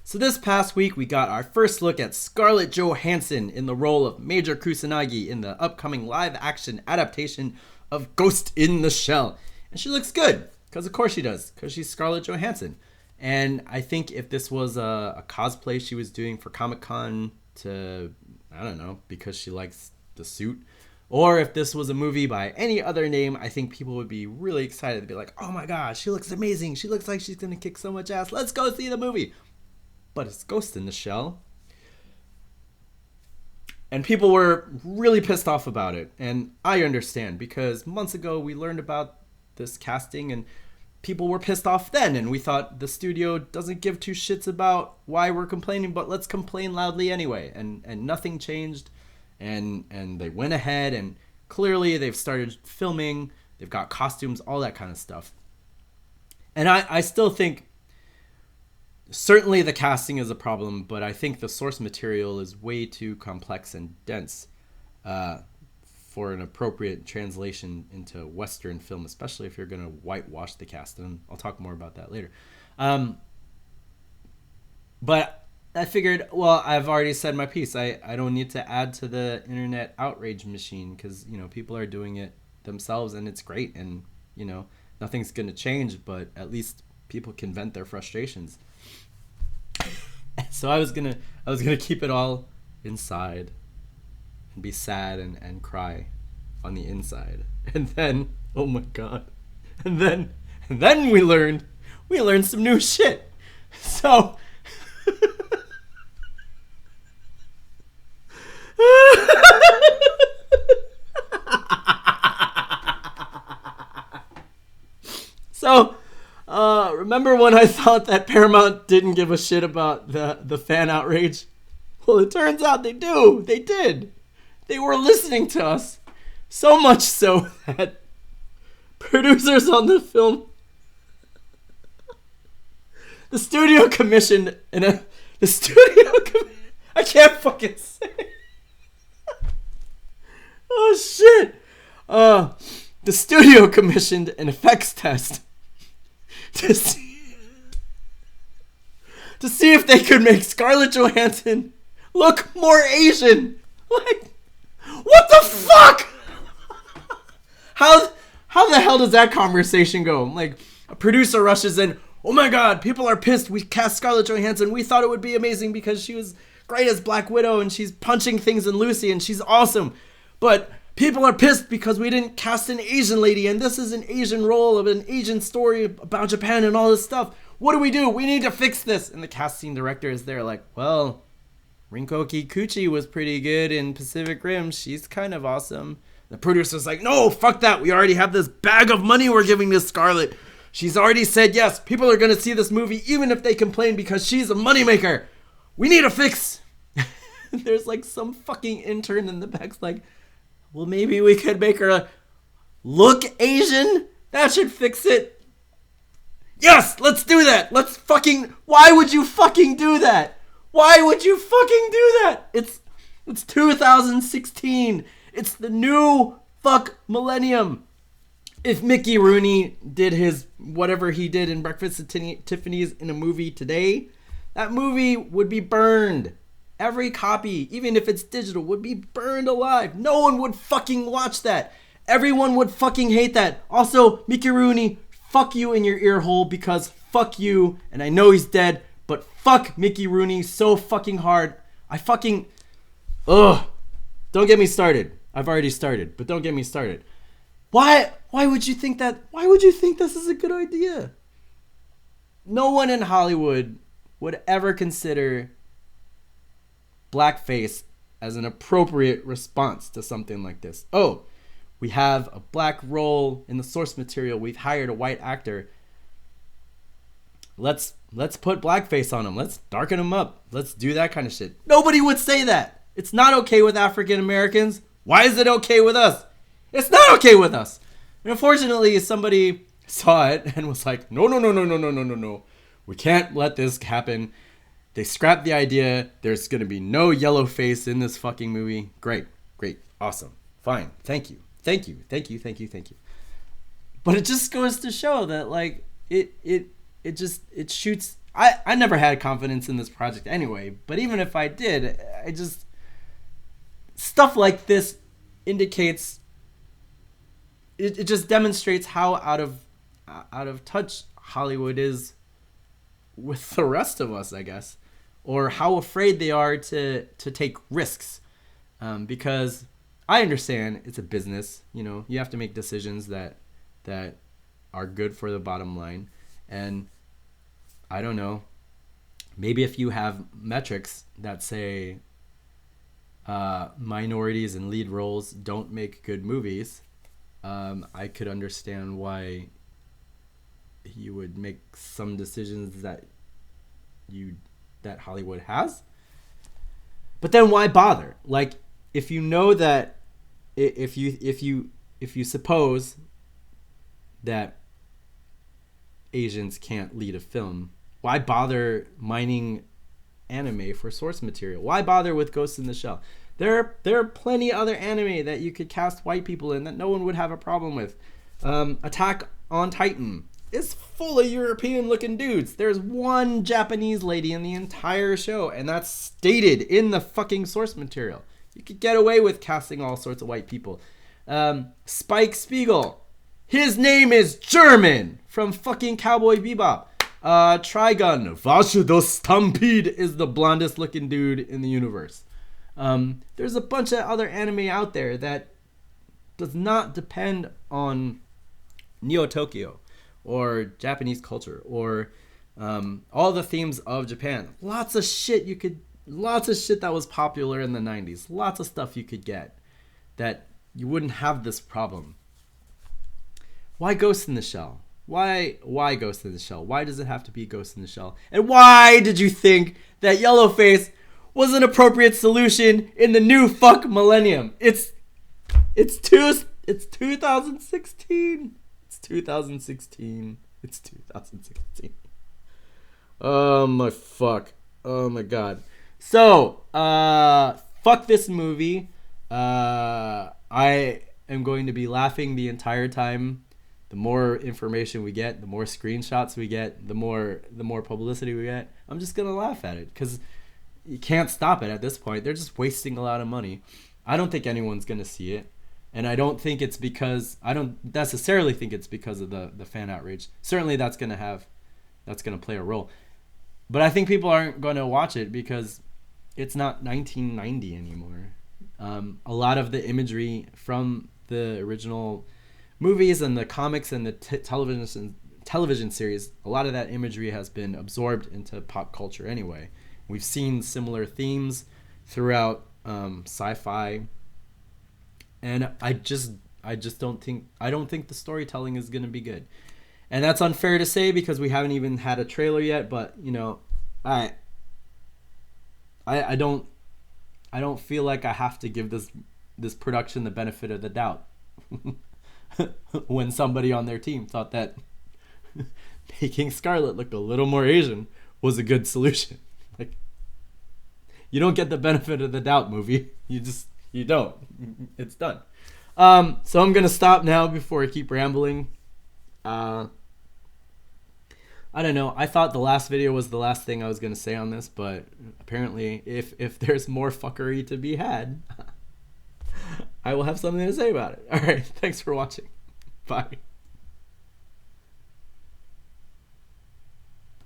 So this past week, we got our first look at Scarlett Johansson in the role of Major Kusanagi in the upcoming live-action adaptation of Ghost in the Shell. And she looks good, because of course she does, because she's Scarlett Johansson. And I think if this was a cosplay she was doing for Comic-Con to, I don't know, because she likes the suit, or if this was a movie by any other name, I think people would be really excited to be like, oh my gosh, she looks amazing. She looks like she's going to kick so much ass. Let's go see the movie. But it's Ghost in the Shell. And people were really pissed off about it. And I understand, because months ago we learned about this casting and people were pissed off then. And we thought the studio doesn't give two shits about why we're complaining, but let's complain loudly anyway. And nothing changed. And they went ahead and clearly they've started filming. They've got costumes, all that kind of stuff. And I still think certainly the casting is a problem, but I think the source material is way too complex and dense for an appropriate translation into Western film, especially if you're going to whitewash the cast. And I'll talk more about that later. But I figured, well, I've already said my piece. I don't need to add to the internet outrage machine because, you know, people are doing it themselves and it's great. And, you know, nothing's going to change, but at least people can vent their frustrations. So I was gonna keep it all inside and be sad and cry on the inside. And then, oh my god. And then we learned some new shit. So remember when I thought that Paramount didn't give a shit about the fan outrage? Well, it turns out they do. They did. They were listening to us. So much so that producers on the film, the studio commissioned, I can't fucking say. Oh, shit. The studio commissioned an effects test to see if they could make Scarlett Johansson look more Asian. Like, what the fuck? How the hell does that conversation go? Like, a producer rushes in, oh my god, people are pissed. We cast Scarlett Johansson. We thought it would be amazing because she was great as Black Widow and she's punching things in Lucy and she's awesome. But people are pissed because we didn't cast an Asian lady and this is an Asian role of an Asian story about Japan and all this stuff. What do? We need to fix this. And the casting director is there like, well, Rinko Kikuchi was pretty good in Pacific Rim. She's kind of awesome. The producer's like, no, fuck that. We already have this bag of money we're giving this Scarlett. She's already said yes. People are going to see this movie even if they complain because she's a moneymaker. We need a fix. There's like some fucking intern in the back's like, well, maybe we could make her look Asian. That should fix it. Yes, let's do that. Why would you fucking do that? Why would you fucking do that? It's 2016. It's the new fuck millennium. If Mickey Rooney did his whatever he did in Breakfast at Tiffany's in a movie today, that movie would be burned. Every copy, even if it's digital, would be burned alive. No one would fucking watch that. Everyone would fucking hate that. Also, Mickey Rooney, fuck you in your ear hole because fuck you. And I know he's dead, but fuck Mickey Rooney so fucking hard. Don't get me started. I've already started, but don't get me started. Why would you think that? Why would you think this is a good idea? No one in Hollywood would ever consider blackface as an appropriate response to something like this. Oh, we have a black role in the source material. We've hired a white actor. Let's put blackface on him. Let's darken him up. Let's do that kind of shit. Nobody would say that. It's not okay with African Americans. Why is it okay with us? It's not okay with us. And unfortunately, somebody saw it and was like, no. We can't let this happen. They scrapped the idea. There's going to be no yellow face in this fucking movie. Great. Awesome. Fine. Thank you. But it just goes to show that, like, it shoots I never had confidence in this project anyway, but even if I did, I just, stuff like this indicates, it just demonstrates how out of touch Hollywood is with the rest of us, I guess, or how afraid they are to take risks, because I understand it's a business. You have to make decisions that are good for the bottom line, and I don't know, maybe if you have metrics that say minorities in lead roles don't make good movies, I could understand why you would make some decisions that Hollywood has. But then why bother? Like, if you know that, if you suppose that Asians can't lead a film, why bother mining anime for source material? Why bother with Ghost in the Shell? There are plenty other anime that you could cast white people in that no one would have a problem with. Attack on Titan is full of European looking dudes. There's one Japanese lady in the entire show, and that's stated in the fucking source material. You could get away with casting all sorts of white people. Spike Spiegel, his name is German, from fucking Cowboy Bebop. Trigun, Vashudo Stampede, is the blondest looking dude in the universe. There's a bunch of other anime out there that does not depend on Neo Tokyo or Japanese culture or all the themes of Japan. Lots of shit that was popular in the 90s. Lots of stuff you could get that you wouldn't have this problem. Why Ghost in the Shell? Why Ghost in the Shell? Why does it have to be Ghost in the Shell? And why did you think that Yellowface was an appropriate solution in the new fuck millennium? It's 2016. It's 2016. It's 2016. Oh my fuck. Oh my god. So, fuck this movie. I am going to be laughing the entire time. The more information we get, the more screenshots we get, the more publicity we get, I'm just gonna laugh at it because you can't stop it at this point. They're just wasting a lot of money. I don't think anyone's gonna see it, and I don't necessarily think it's because of the fan outrage. Certainly, that's gonna play a role, but I think people aren't gonna watch it because it's not 1990 anymore. A lot of the imagery from the original movies and the comics and the television series, a lot of that imagery has been absorbed into pop culture anyway. We've seen similar themes throughout sci-fi, and I don't think the storytelling is going to be good. And that's unfair to say because we haven't even had a trailer yet, but I don't feel like I have to give this production the benefit of the doubt. When somebody on their team thought that making Scarlett look a little more Asian was a good solution. Like, you don't get the benefit of the doubt, movie. You don't. It's done. So I'm gonna stop now before I keep rambling. I don't know. I thought the last video was the last thing I was gonna say on this, but apparently, if there's more fuckery to be had, I will have something to say about it. All right. Thanks for watching. Bye.